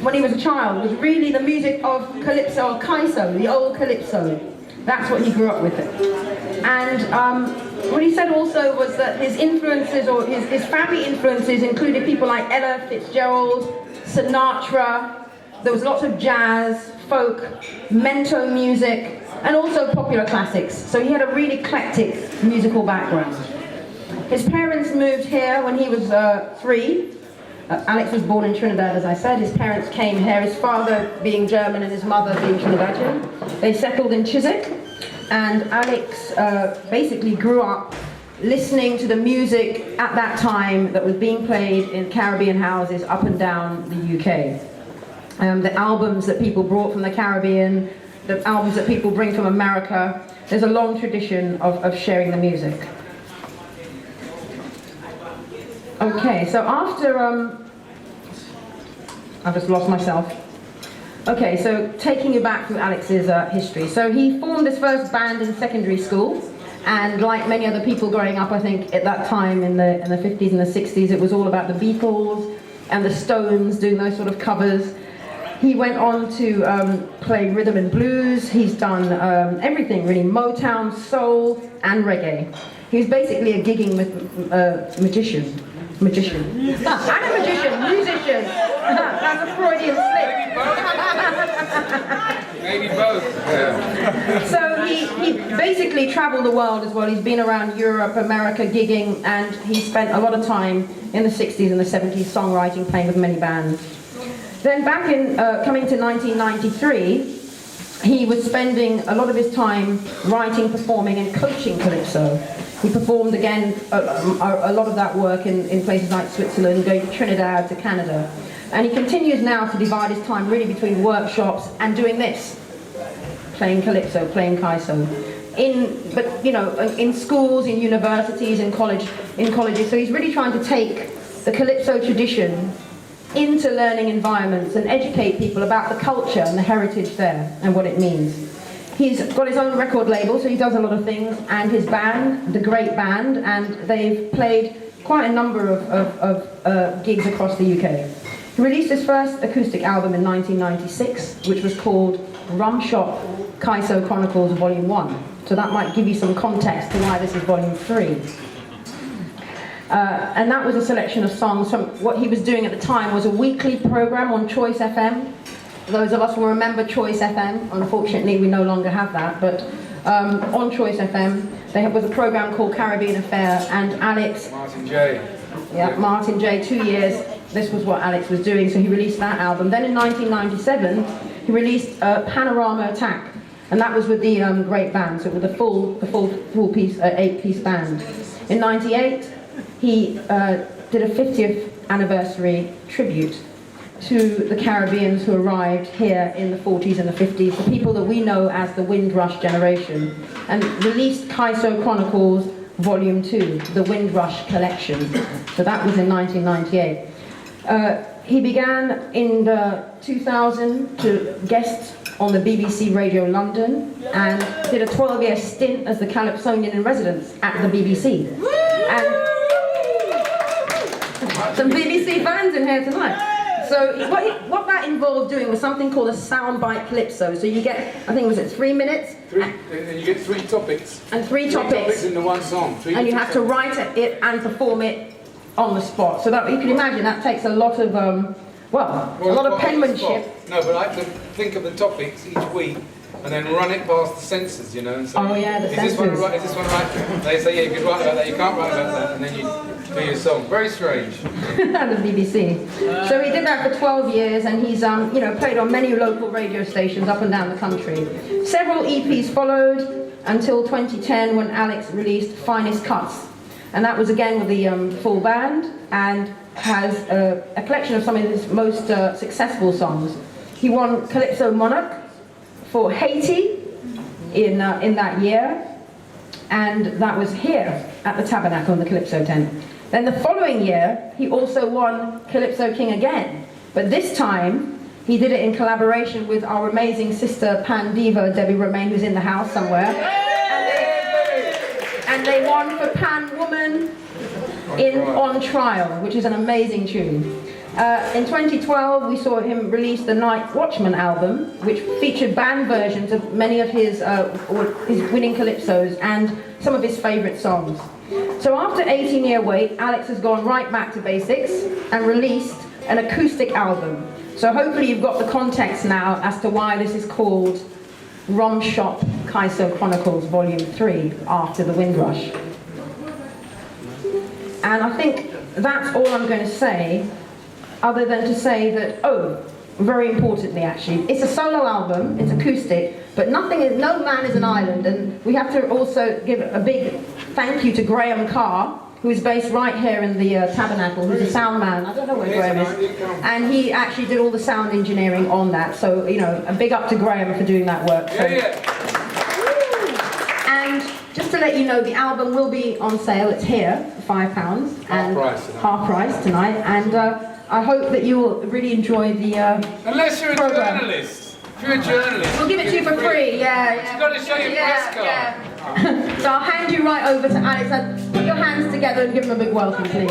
when he was a child was really the music of calypso, or kaiso, the old calypso. That's what he grew up with. And what he said also was that his influences, or his family influences, included people like Ella Fitzgerald, Sinatra. There was lots of jazz, folk, mento music, and also popular classics. So he had a really eclectic musical background. His parents moved here when he was 3. Alex was born in Trinidad, as I said. His parents came here, his father being German and his mother being Trinidadian. They settled in Chiswick, and Alex basically grew up listening to the music at that time that was being played in Caribbean houses up and down the UK. The albums that people brought from the Caribbean, the albums that people bring from America. There's a long tradition of sharing the music. Okay, so after, I've just lost myself. Okay, so taking you back through Alex's history. So he formed his first band in secondary school, and like many other people growing up, I think at that time in the 50s and the 60s, it was all about the Beatles and the Stones doing those sort of covers. He went on to play rhythm and blues. He's done everything really, Motown, soul, and reggae. He's basically a gigging magician. And a magician, musician. That's a Freudian slip. Maybe both. Yeah. So he basically traveled the world as well. He's been around Europe, America, gigging, and he spent a lot of time in the 60s and the 70s songwriting, playing with many bands. Then back in, coming to 1993, he was spending a lot of his time writing, performing, and coaching calypso. He performed again a lot of that work in places like Switzerland, going to Trinidad, to Canada. And he continues now to divide his time really between workshops and doing this, playing calypso, playing kaiso. In schools, in universities, in colleges. So he's really trying to take the calypso tradition into learning environments and educate people about the culture and the heritage there and what it means. He's got his own record label, so he does a lot of things, and his band, the Great Band, and they've played quite a number of gigs across the UK. He released his first acoustic album in 1996, which was called Rum Shop Kaiso Chronicles Volume 1. So that might give you some context to why this is Volume 3. And that was a selection of songs from what he was doing at the time was a weekly program on Choice FM. Those of us will remember Choice FM. Unfortunately, we no longer have that, but on Choice FM, there was a program called Caribbean Affair, and Alex... Martin J. Yeah, Martin J, 2 years, this was what Alex was doing, so he released that album. Then in 1997, he released Panorama Attack, and that was with the Great Band, so with the full piece, 8-piece band. In 98, he did a 50th anniversary tribute to the Caribbeans who arrived here in the 40s and the 50s, the people that we know as the Windrush generation, and released Kaiso Chronicles Volume 2, the Windrush Collection. So that was in 1998. He began in 2000 to guest on the BBC Radio London and did a 12-year stint as the Calypsonian in residence at the BBC. And some BBC fans in here tonight. So what that involved doing was something called a soundbite calypso. So you get, I think, was it 3 minutes? And you get 3 topics. And three topics into one song. And you have to write it and perform it on the spot. So that you can imagine that takes a lot of, a lot of penmanship. No, but I have to think of the topics each week and then run it past the censors, you know. And say, oh yeah, the censors. Is this one right? They say, yeah, you can write about that, you can't write about that, and then you do your song. Very strange. The BBC. So he did that for 12 years, and he's played on many local radio stations up and down the country. Several EPs followed until 2010 when Alex released Finest Cuts, and that was again with the full band and has a collection of some of his most successful songs. He won Calypso Monarch for Haiti in that year, and that was here at the Tabernacle in the Calypso tent. Then the following year, he also won Calypso King again, but this time he did it in collaboration with our amazing sister Pan Diva, Debbie Romaine, who's in the house somewhere, and they won for Pan Woman in On Trial, which is an amazing tune. In 2012, we saw him release the Night Watchman album, which featured band versions of many of his winning calypsos and some of his favourite songs. So after 18-year wait, Alex has gone right back to basics and released an acoustic album. So hopefully you've got the context now as to why this is called Rom Shop Kaiso Chronicles Volume 3, After the Windrush. And I think that's all I'm going to say, other than to say that, oh, very importantly actually, it's a solo album, it's acoustic, but no man is an island, and we have to also give a big thank you to Graham Carr, who is based right here in the Tabernacle, who's a sound man. I don't know where Graham is. And he actually did all the sound engineering on that, so, you know, a big up to Graham for doing that work. So. And just to let you know, the album will be on sale, it's here, for £5, and half price tonight, and I hope that you will really enjoy the Unless you're program. a journalist. If you're a journalist. We'll give it to you for free, yeah. You've got to show your press card. Yeah. So I'll hand you right over to Alex, and put your hands together and give him a big welcome, please.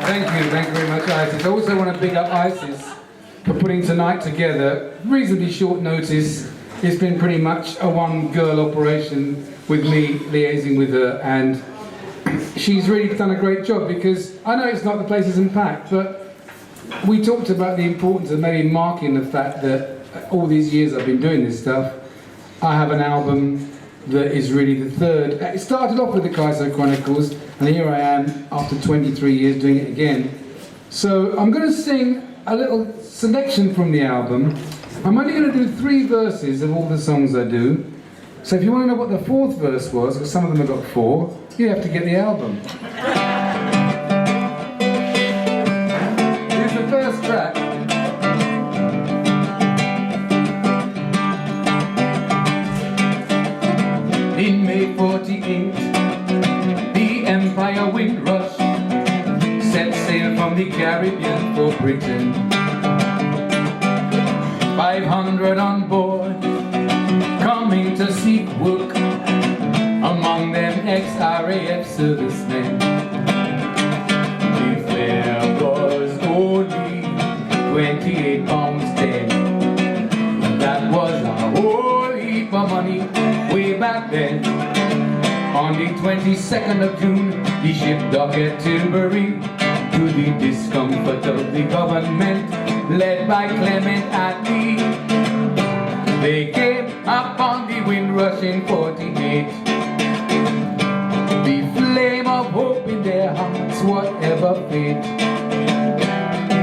Thank you very much, Isis. I also want to big up Isis for putting tonight together. Reasonably short notice. It's been pretty much a one-girl operation with me liaising with her, and she's really done a great job, because I know it's not the place isn't packed, but we talked about the importance of maybe marking the fact that all these years I've been doing this stuff, I have an album that is really the third. It started off with the Kaiso Chronicles, and here I am after 23 years doing it again. So I'm going to sing a little selection from the album. I'm only going to do 3 verses of all the songs I do. So if you want to know what the 4th verse was, because some of them have got 4, you have to get the album. Here's the first track. In May 48, the Empire Windrush set sail from the Caribbean for Britain. 500 on board, coming to seek work, among them ex-RAF servicemen. The fare was only 28 pounds then. That was a whole heap of money way back then. On the 22nd of June, the ship docked at Tilbury, to the discomfort of the government, led by Clement Attlee. They came up on the Windrush in 48. The flame of hope in their hearts, whatever fate.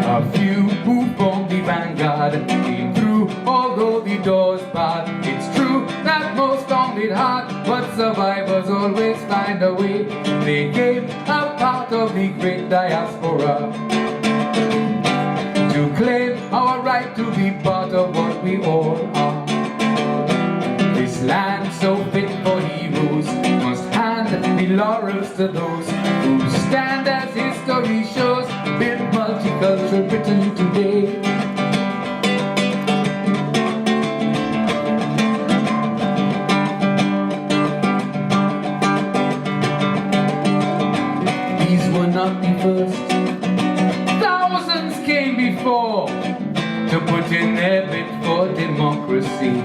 A few who formed the vanguard came through, although the doors barred. It's true that most found it hard, but survivors always find a way. They came a part of the great diaspora, to claim our right to be part of what we all are. This land so fit for heroes must hand the laurels to those who stand, as history shows, build multicultural Britain today. These were not the first. Thousands came before to put in their bid for democracy.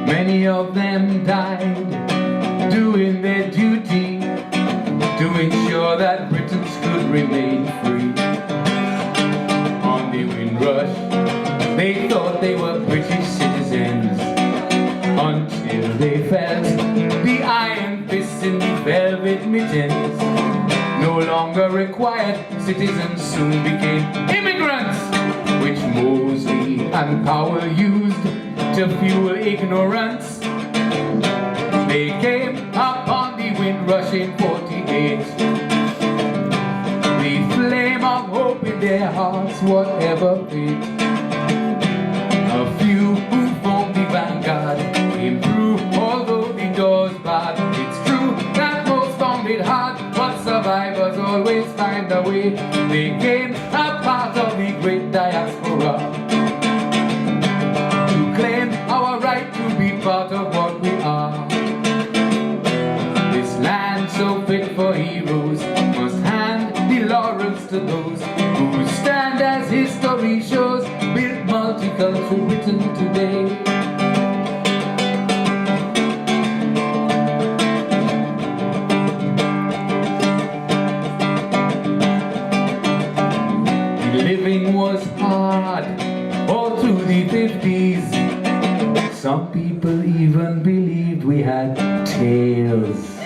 Many of them died doing their duty to ensure that Britons could remain free. On the Windrush, they thought they were British citizens, until they felt the iron fists in the velvet mittens. No longer required, citizens soon became immigrants, which Mosley and Powell used to fuel ignorance. They came up on the Windrush in 48. The flame of hope in their hearts, whatever fate. A few who formed the vanguard came through, although the doors barred. It's true that most found it hard, but survivors always find a way. They came a part of the great diaspora, to claim our right to be part of what we are. This land so fit for heroes to those who stand as history shows, built multicultural Britain today. Living was hard all through the 50s. Some people even believed we had tails.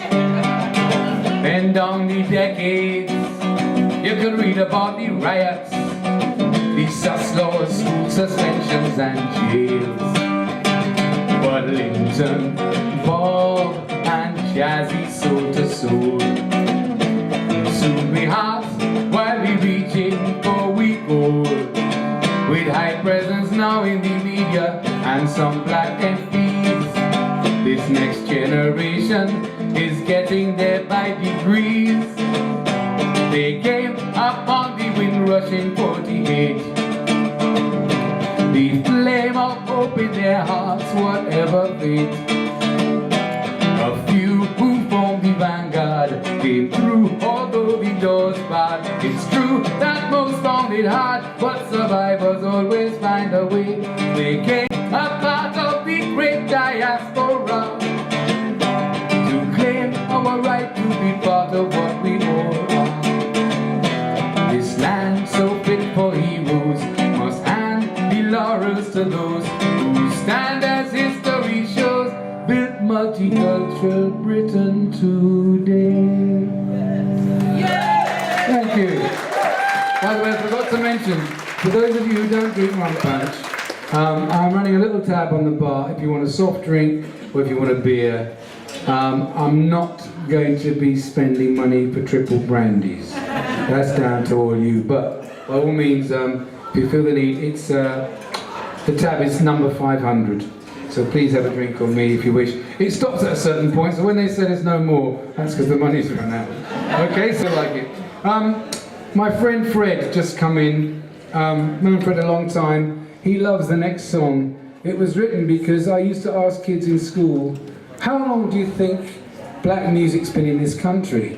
And down the decades, you could read about the riots, the sus laws, school suspensions and jails. But Linton, Bob and Jazzy soul to soul soon be hearts while we reaching for we gold. With high presence now in the media and some black MPs, this next generation is getting there by degrees. They came up on the wind rushing 48. The flame of hope in their hearts, whatever fate. A few who formed the vanguard came through, although the doors barred. It's true that most found it hard, but survivors always find a way. They came a part of the great diaspora to claim our right to be part of what we all are. This land so fit for heroes must hand the laurels to those who stand as history shows, built multicultural Britain today. Thank you. By the way, I forgot to mention, for those of you who don't drink rum punch, I'm running a little tab on the bar if you want a soft drink or if you want a beer. I'm not going to be spending money for triple brandies. That's down to all you. But by all means, if you feel the need, it's the tab is number 500. So please have a drink on me if you wish. It stops at a certain point, so when they say there's no more, that's because the money's run out. Okay, so like it. My friend Fred just come in. Known Fred a long time. He loves the next song. It was written because I used to ask kids in school, how long do you think black music's been in this country?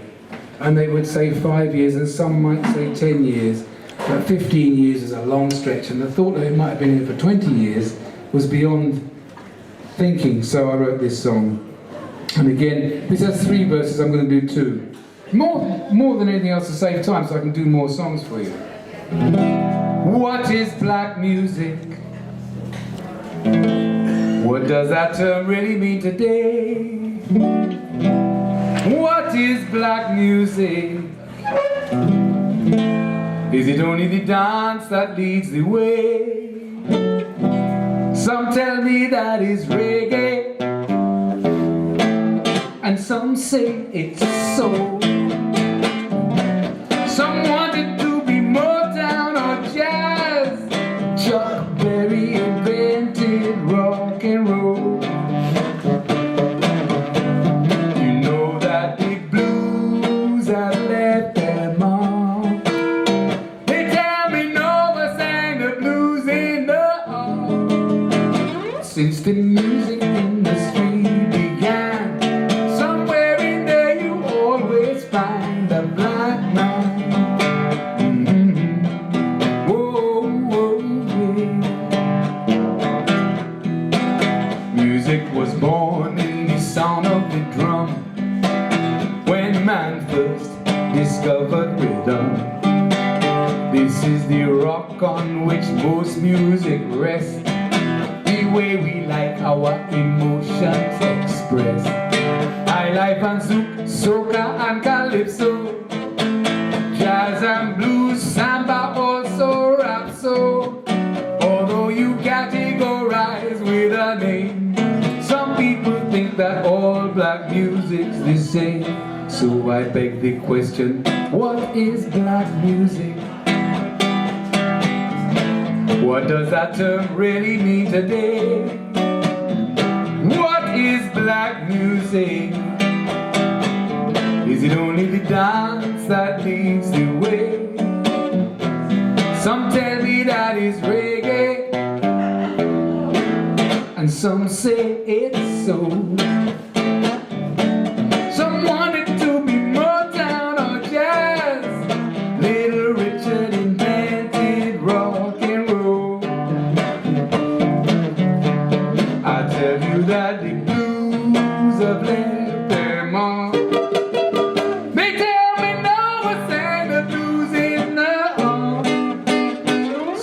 And they would say 5 years, and some might say 10 years. But 15 years is a long stretch, and the thought that it might have been here for 20 years was beyond thinking, so I wrote this song. And again, this has 3 verses, I'm going to do 2. More than anything else to save time, so I can do more songs for you. What is black music? What does that term really mean today? What is black music? Is it only the dance that leads the way? Some tell me that is reggae, and some say it's soul. Some want it to be Motown or jazz. Chuck Berry invented rock and roll. You know that the blues have left their mark. They tell me Nova sang the blues in the heart. Since the music industry began, somewhere in there you always find a black man. Music was born in the sound of the drum, when man first discovered rhythm. This is the rock on which most music rests, the way we like our emotions expressed. High life and zouk, soca and calypso, jazz and blues, samba, also rap. So although you categorize with a name, some people think that all black music's the same. So I beg the question, what is black music? What does that term really mean today? What is black music? Is it only the dance that leads the way? Some tell me that is reggae, and some say it's soul. Some want it to be Motown or jazz, little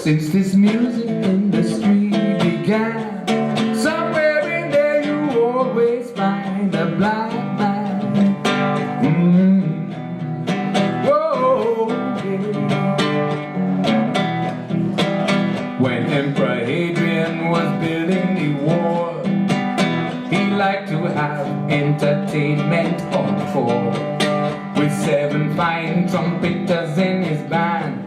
Since this music industry began, somewhere in there you always find a black man. Whoa, yeah. When Emperor Hadrian was building the wall, he liked to have entertainment on call, with 7 fine trumpeters in his band.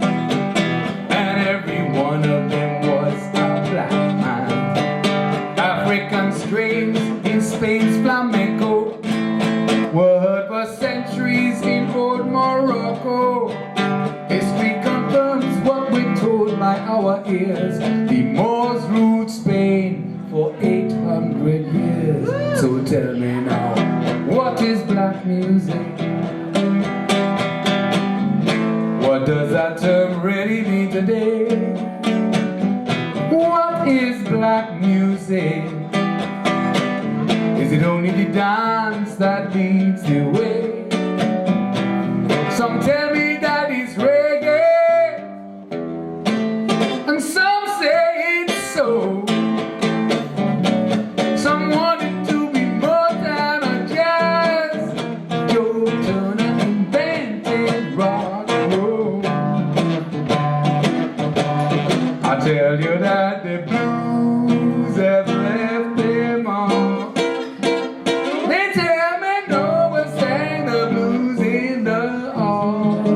Every one of them was a black man. African strains in Spain's flamenco were heard for centuries in old Morocco. History confirms what we're told by our ears. The Moors ruled Spain for 800 years. So tell me now, what is black music? What does that term really mean today? What is black music? Is it only the dance that leads the way? Some tell me that it's reggae, and some say it's soul. Some want it to be more than a jazz. Joe Turner invented rock. I tell you that the blues have left their mark. They tell me no one sang the blues in the heart.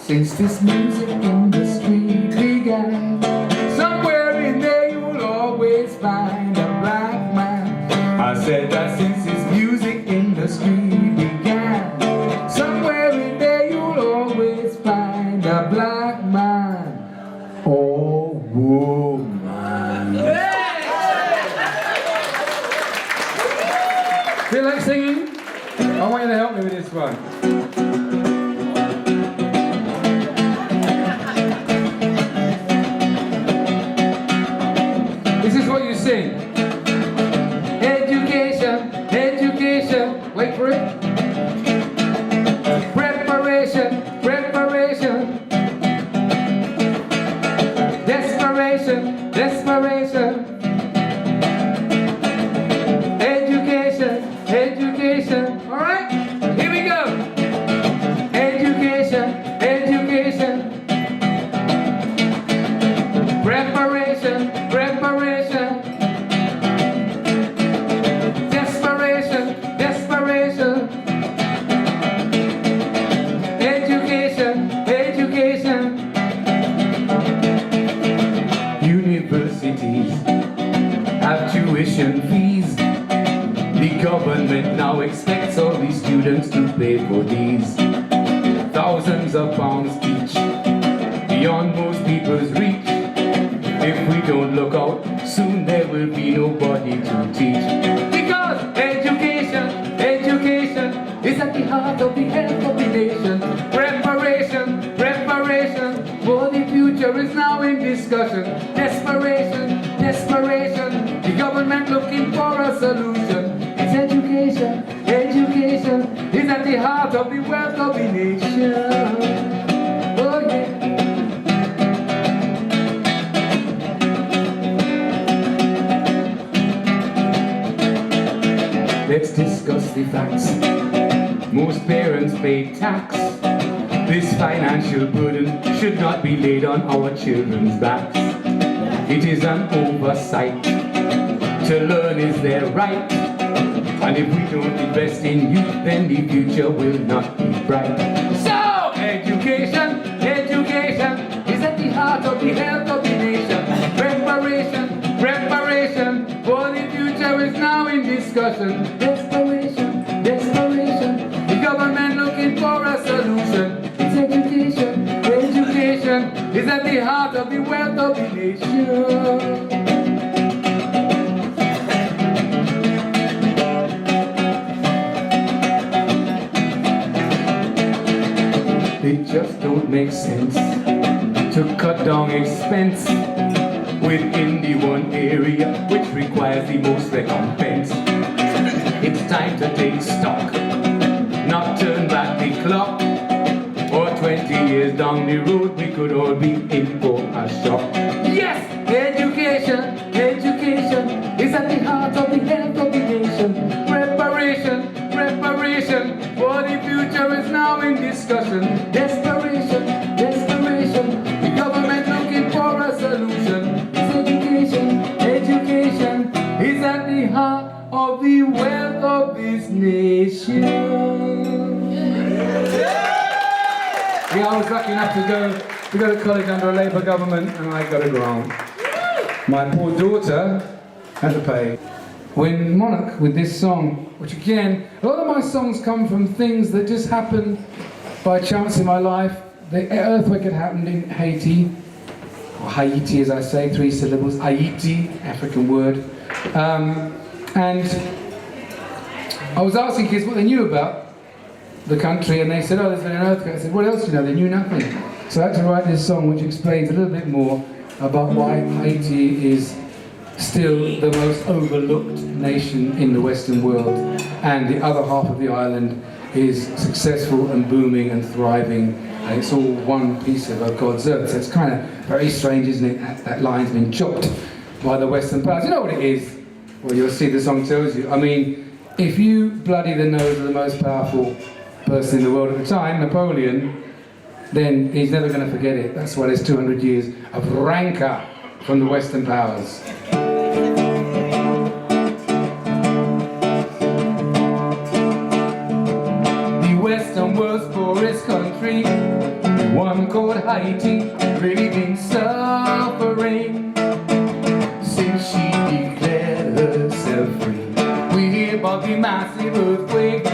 Since this music industry began, somewhere in there you'll always find a black man. I said that since this music industry began, somewhere in there you'll always find a black man. Oh, woman. Feel like singing? I want you to help me with this one. This is what you sing. Education, education, wait for it. Preparation, preparation. Desperation, desperation. Education, education. All right, here we go. Education, education. Preparation, preparation. Desperation, desperation. Education, education. Universities have tuition fees. The government now expects all these students to pay for these. Thousands of pounds each, beyond most people's reach. If we don't look out, soon there will be nobody to teach. Because education, education is at the heart of the health of the nation. Preparation, preparation for the future is now in discussion. Desperation, desperation, the government looking for a solution. It's education, education is at the heart of the wealth of the nation. Oh yeah. Let's discuss the facts. Most parents pay tax. This financial burden should not be laid on our children's backs. It is an oversight. To learn is their right. And if we don't invest in youth, then the future will not be bright. So, education, education is at the heart of the health of the nation. Preparation, preparation for the future is now in discussion. Desperation, desperation, the government looking for a solution. It's education, education is at the heart of the wealth of the nation. It just don't make sense to cut down expense within the one area which requires the most recompense. It's time to take stock, not turn back the clock or 20 20 years down the road, we could all be in for a shock. Yes, education, education is at the heart of the health of the nation. Preparation, preparation for the future is now in discussion. Desperation, desperation, the government looking for a solution. It's education, education is at the heart of the wealth of this nation. Yeah, I was lucky enough to go to college under a Labour government, and I got a grant. My poor daughter had to pay. When Monarch, with this song, which again, a lot of my songs come from things that just happened by chance in my life. The earthquake had happened in Haiti, or Haiti as I say, 3 syllables, Haiti, African word. And I was asking kids what they knew about the country, and they said, oh, there's been an earthquake. I said, what else do you know? They knew nothing. So I had to write this song which explains a little bit more about why Haiti is still the most overlooked nation in the Western world, and the other half of the island is successful and booming and thriving, and it's all one piece of God's earth. So it's kind of very strange, isn't it? That line's been chopped by the Western powers. You know what it is? Well, you'll see the song tells you. I mean, if you bloody the nose of the most powerful person in the world at the time, Napoleon, then he's never going to forget it. That's why there's 200 years of rancor from the Western powers. The Western world's poorest country, one called Haiti, really been suffering since she declared herself free. We hear about the massive earthquake,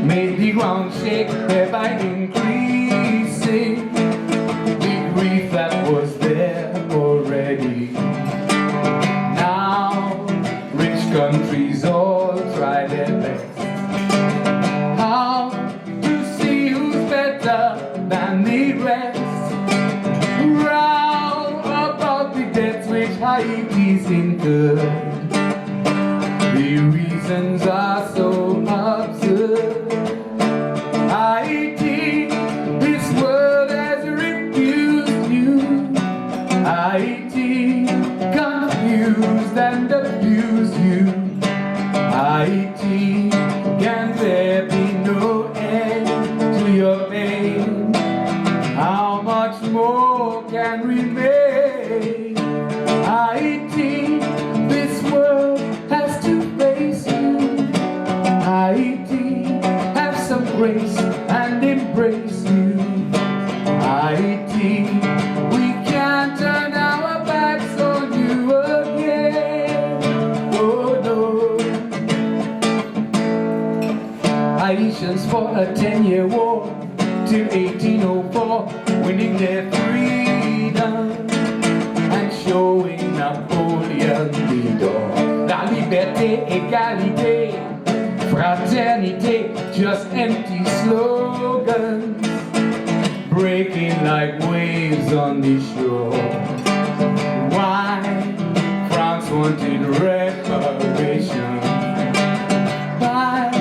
made the ground shake, thereby increasing the grief that was there already. Now, rich countries all try their best how to see who's better than the rest. Round about the debts which Haiti's incurred. The reasons are so absurd. Haiti, this world has refused you. Haiti, confused and abused you. Haiti, can there be no end to your pain? How much more can remain? Haiti, this world has to face you. Haiti, have some grace and embrace you. Haiti, we can't turn our backs on you again. Oh no. Haitians fought a 10-year war till 1804, winning their freedom and showing Napoleon the door. La liberté, égalité, fraternité, just empty slogans, breaking like waves on the shore. Why France wanted reparation by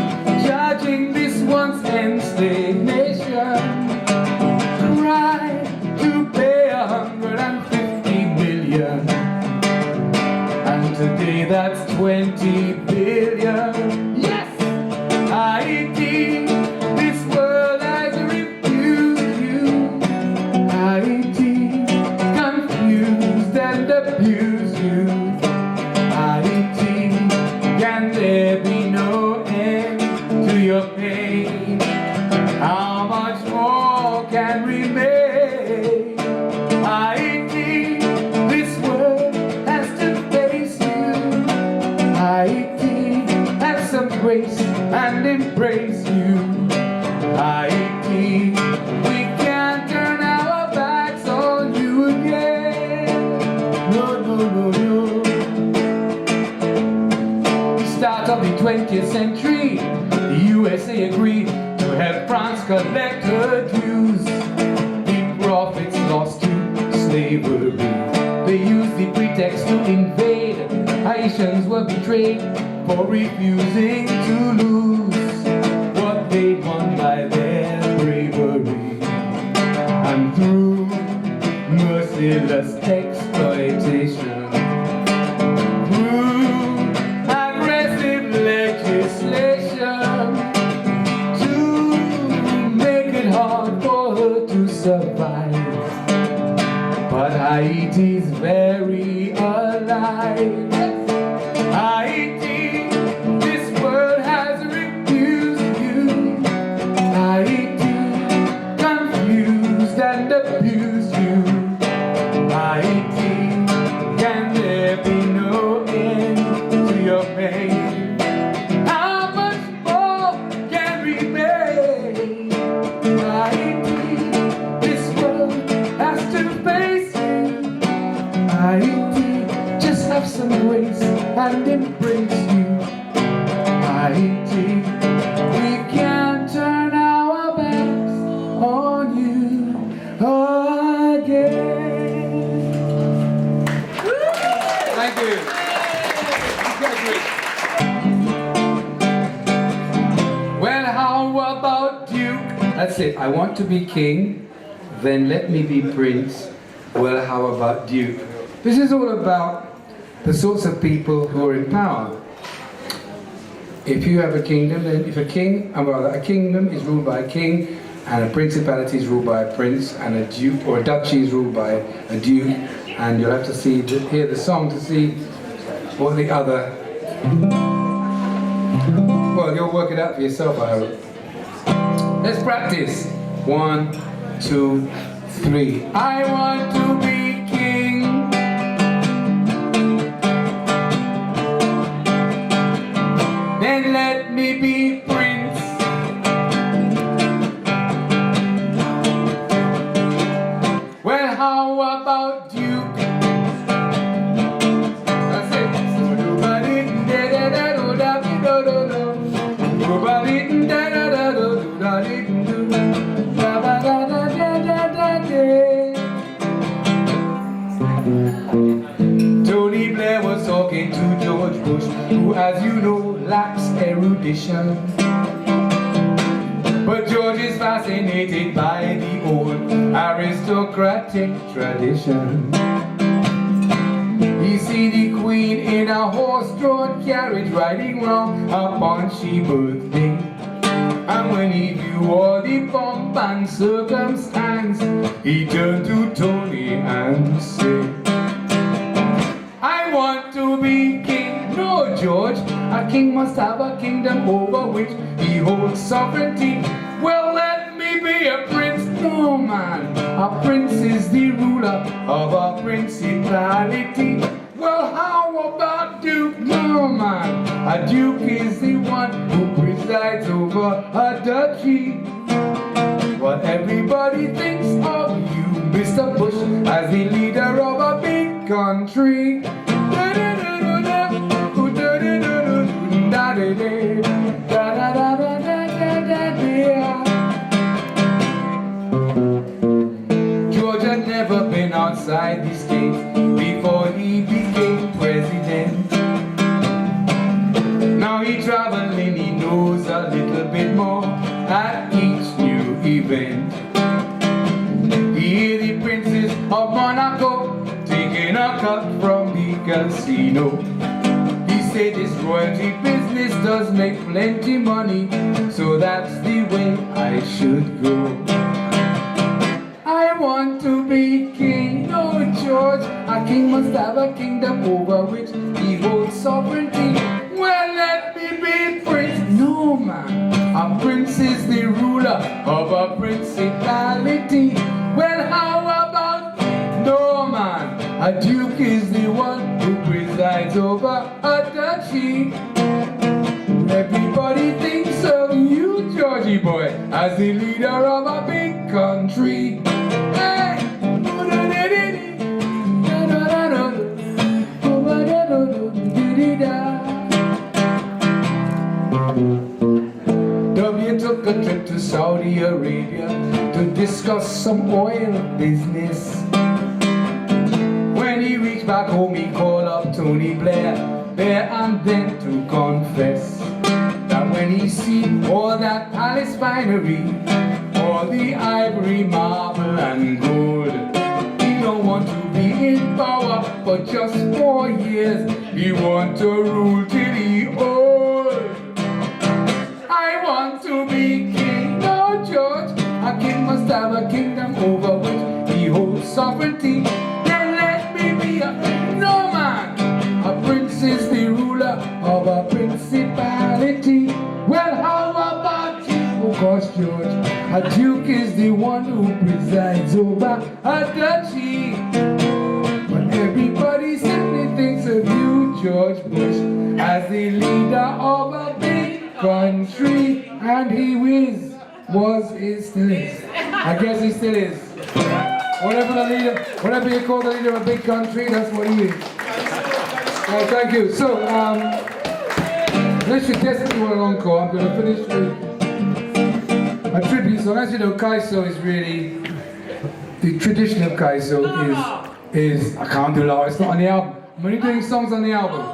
judging this once enslaved nation, right to pay 150 million, and today that's 20 billion. Yes, Haiti, this world has refused you. Haiti, confused and abused you. Haiti, can there be no end to your pain? How much more can remain? Haiti, this world has to face you. Haiti, have some grace and embrace you. Haiti, we can't turn our backs on you again. No, no, no, no. Start of the 20th century, the USA agreed to help France collect her dues. The profits lost to slavery. They used the pretext to invade. Haitians were betrayed for refusing to lose what they'd won by their bravery. and through merciless exploitation, through aggressive legislation to make it hard for her to survive. But Haiti's very alive. Haiti, this world has refused you. Haiti, confused and abused you. Haiti, can there be no end to your pain? How much more can remain? Haiti, this world has to face you. Haiti, just have some grace and embrace you. Haiti, we can't turn our backs on you again. Thank you. Well, how about Duke? That's it. I want to be king, then let me be prince. Well, how about Duke? This is all about the sorts of people who are in power. If you have a kingdom, then if a kingdom is ruled by a king, and a principality is ruled by a prince, and a duke or a duchy is ruled by a duke, and you'll have to hear the song to see what the other. Well, you'll work it out for yourself, I hope. Let's practice. 1, 2, 3. I want to be king. Then let me be prince. Well, how about Duke? That's it. Tony Blair was talking to George Bush, who, as you know, lacks erudition. But George is fascinated by the old aristocratic tradition. He see the queen in a horse-drawn carriage riding round upon she birthday. And when he view all the pomp and circumstance, he turned to Tony and said, I want to be king. No, George, a king must have a kingdom over which he holds sovereignty. Well, let me be a prince. No, man, a prince is the ruler of a principality. Well, how about Duke? No, man, a duke is the one who presides over a duchy. What everybody thinks of you, Mr. Bush, as the leader of a big country. George had never been outside the state before he became president. Now he traveling, he knows a little bit more at each new event. He hear the princes of Monaco taking a cut from the casino. He said this royalty business does make plenty money, so that's the way I should go. I want to be king. No, George, a king must have a kingdom over which he holds sovereignty. Well, let me be prince. No, man, a prince is the ruler of a principality. Well, how about no, man, a duke is the one who presides over a duchy. Everybody thinks of you, Georgie boy, as the leader of a big country. Hey! W took a trip to Saudi Arabia to discuss some oil business. When he reached back home, he called up Tony Blair there and then to confess that when he see all that palace finery, all the ivory, marble and and gold. He don't want to be in power for just 4 years. He want to rule till he old. I want to be king, no judge. A king must have a kingdom over which he holds sovereignty. Then let me be a no man. A prince is the ruler of a principality. Well, how about you? Of course, George. A duke is the one who presides over a duchy. But everybody simply thinks of you, George Bush, as the leader of a big country. And he is, still is. I guess he still is. Whatever the leader, whatever you call the leader of a big country, that's what he is. Well, thank you. So, unless you desperately want an encore, I'm going to finish with a tribute song. As you know, Kaiso is really, the tradition of Kaiso is I can't do Laura, it's not on the album. I'm only doing songs on the album.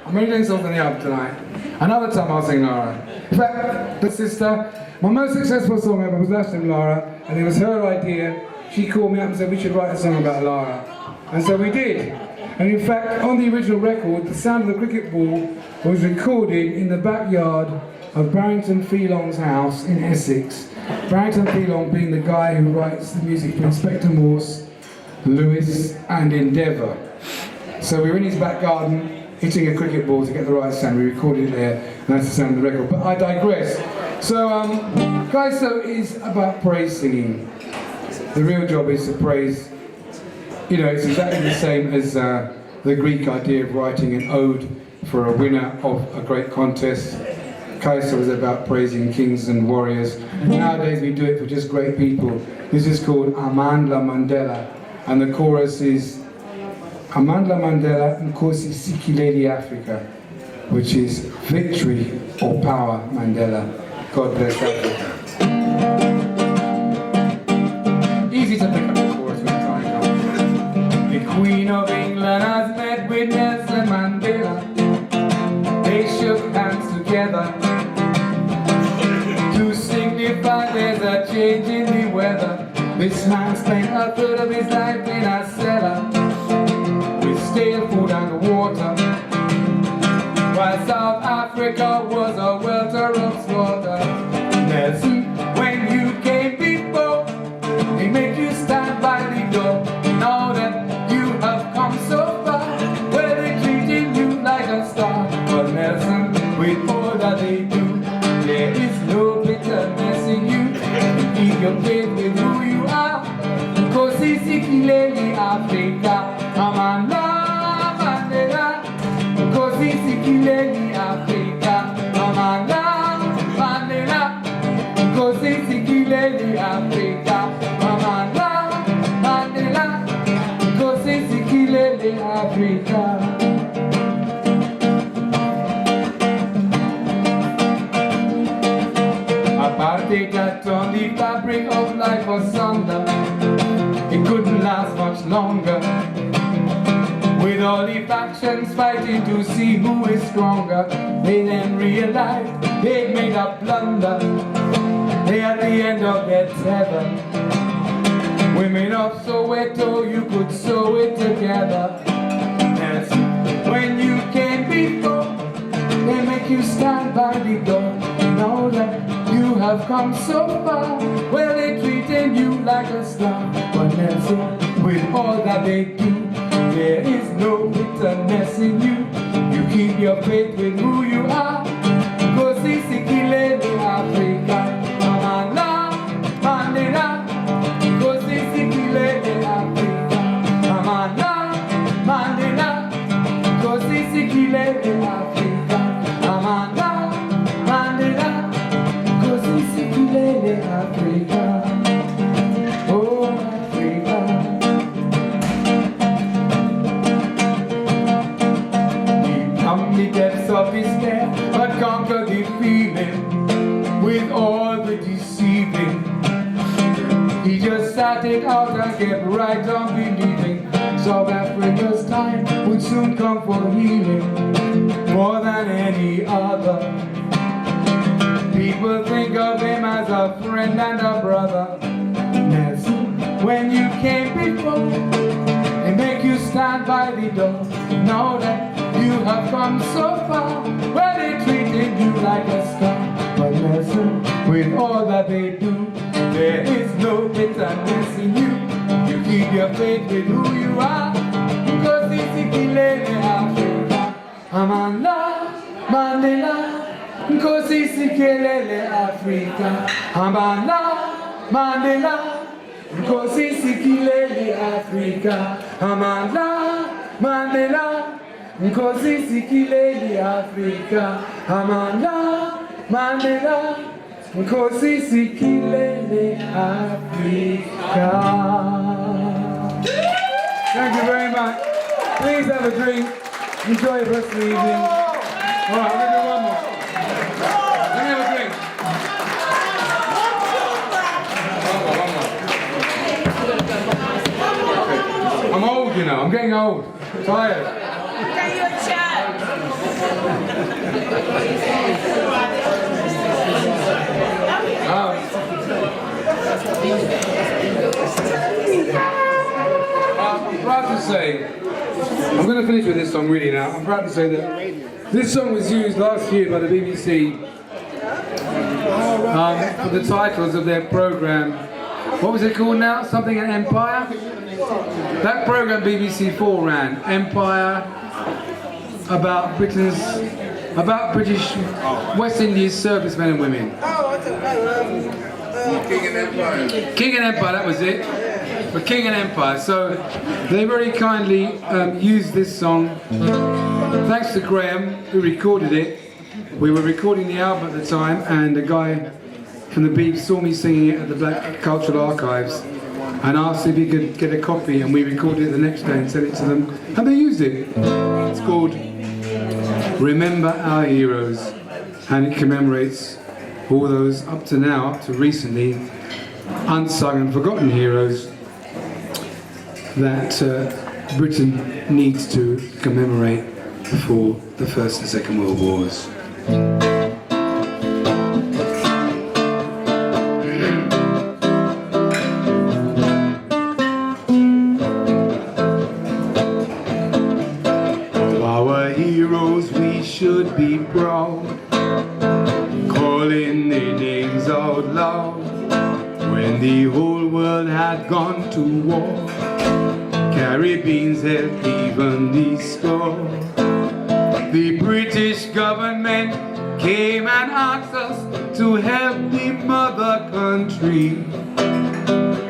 I'm only doing songs on the album tonight. Another time I'll sing Laura. In fact, the sister, my most successful song ever was last name Laura, and it was her idea. She called me up and said we should write a song about Laura. And so we did. And in fact, on the original record, the sound of the cricket ball was recorded in the backyard of Barrington Phelan's house in Essex. Barrington Phelan being the guy who writes the music for Inspector Morse, Lewis and Endeavour. So we were in his back garden hitting a cricket ball to get the right sound. We recorded it there, and that's the sound of the record. But I digress. So Kaiso is about praise singing. The real job is to praise. You know, it's exactly the same as the Greek idea of writing an ode for a winner of a great contest. Kaiso is about praising kings and warriors. Nowadays we do it for just great people. This is called Amandla Mandela, and the chorus is Amandla Mandela Nkosi Sikelel' Africa, which is victory or power, Mandela. God bless Africa. Easy to pick up the chorus when the time comes. The Queen of England has met with Nelson Mandela. They shook hands together to signify there's a change in the weather. This man spent a third of his life in a cellar with stale food and water, while South Africa was a welter of slaughter. Nelson, when you came before, they made you stand by the door. Now that you have come so far, well, they're treating you like a star. But Nelson, with all that they do, there is no bitterness in you. You keep your faith with who you are. Nkosi Sikelel' Africa, Amandla Mandela. Nkosi Sikelel' Africa, Amandla Mandela. Nkosi Sikelel' Africa, Amandla Mandela. Nkosi Sikelel' Africa. Apartheid that turned the fabric of life asunder. It couldn't last much longer, with all the factions fighting to see who is stronger. They then realized they'd made a blunder. They at the end of their tether. Women of Soweto, you could sew it together. Yes, when you came before, they make you stand by the door. Know that you have come so far. Well, they're treating you like a star. But Nelson, with all that they do, there is no bitterness in you. You keep your faith with who you are. Nkosi Sikelel' Africa, Amandla Mandela. Nkosi Sikelel' Africa, Amandla Mandela. Nkosi Sikelel' Africa, Amandla Mandela. Nkosi Sikelel' Africa. Oh, Africa. From the depths of despair, but conquer the feeling with all the deceiving. He just sat it out and kept right on believing South Africa's time would soon come for healing, more than any other. People think of him as a friend and a brother. Nelson, when you came before, they make you stand by the door. Know that you have come so far, when they treated you like a star. But listen, with all that they do, there is no bitterness in you. You keep your faith with who you are, because it's Ikilele Africa. Amanda Mandela, because it's Ikilele Africa. Amanda Mandela, because it's Ikilele Africa. Amanda Mandela, because it's Ikilele Africa. Amanda Mandela, because it's Ikilele Africa. Thank you very much. Please have a drink. Enjoy the rest of the evening. All right, we're going to do one more. Let me have a drink. One more. I'm old, you know. I'm getting old. Tired. Get you a chair. I'm proud to say, I'm going to finish with this song really now. I'm proud to say that this song was used last year by the BBC for the titles of their programme. What was it called now? Something in Empire? That programme BBC4 ran, Empire, about British West Indies servicemen and women. King and Empire. King and Empire, that was it. For King and Empire. So they very kindly used this song. Thanks to Graham, who recorded it. We were recording the album at the time, and a guy from the Beep saw me singing it at the Black Cultural Archives and asked if he could get a copy, and we recorded it the next day and sent it to them, and they used it. It's called Remember Our Heroes, and it commemorates all those up to now, up to recently, unsung and forgotten heroes that Britain needs to commemorate for the First and Second World Wars. Our heroes, we should be proud, calling their names out loud. When the whole world had gone to war, Caribbeans held evenly score. The British government came and asked us to help the mother country,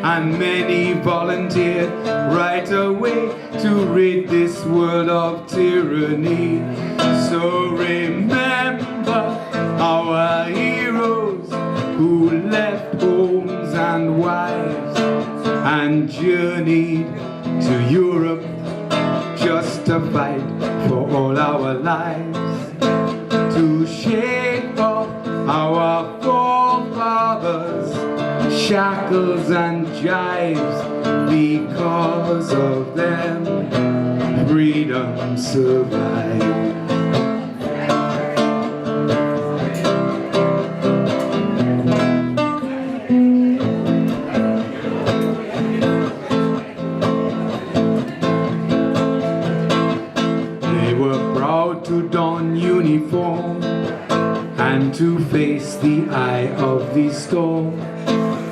and many volunteered right away to rid this world of tyranny. So remember our heroes who left homes and wives and journeyed to Europe just to fight for all our lives, to shake off our forefathers' shackles and gyves. Because of them, freedom survived. To don uniform and to face the eye of the storm.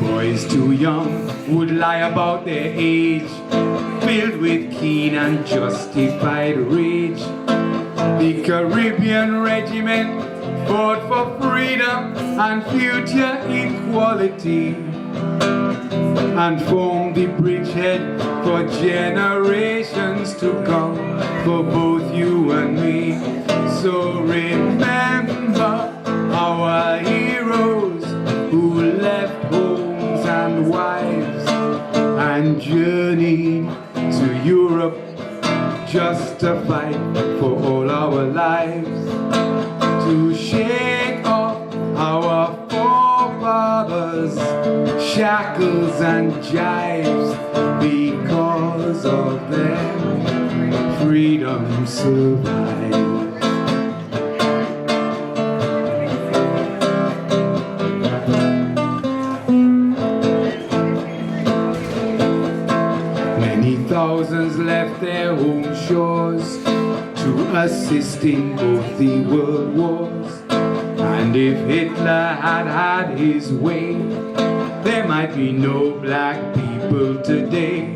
Boys too young would lie about their age, filled with keen and justified rage. The Caribbean regiment fought for freedom and future equality, and formed the bridgehead for generations to come, for both you and me. So remember our heroes who left homes and wives and journeyed to Europe just to fight for all our lives, to shake off our forefathers' shackles and gyves. Because of them, freedom survives. thousands left their home shores to assist in both the world wars. And if Hitler had his way, there might be no black people today.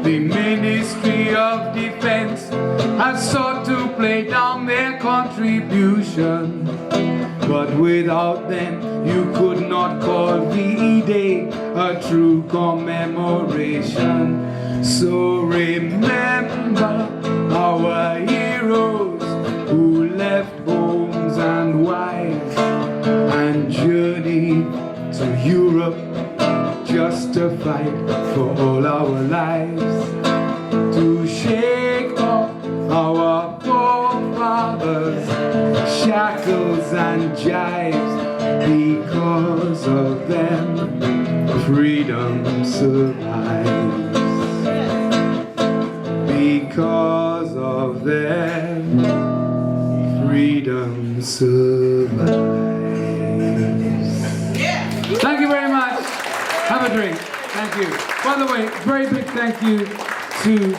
The Ministry of Defense has sought to play down their contribution, but without them you could not call VE Day a true commemoration. So remember our heroes who left homes and wives and journeyed to Europe just to fight for all our lives, to shake off our forefathers' shackles and gyves. Because of them, freedom survives. Because of them, freedom survives. Thank you very much. Have a drink. Thank you. By the way, very big thank you to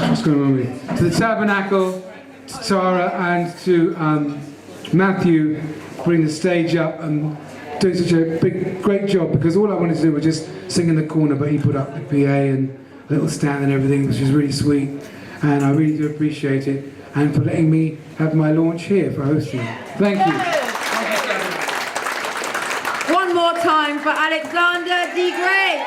what's going on with me? To the Tabernacle, to Tara, and to Matthew putting the stage up and doing such a great job, because all I wanted to do was just sing in the corner, but he put up the PA and a little stand and everything, which is really sweet, and I really do appreciate it, and for letting me have my launch here, for hosting. Thank you. One more time for Alexandra the Great.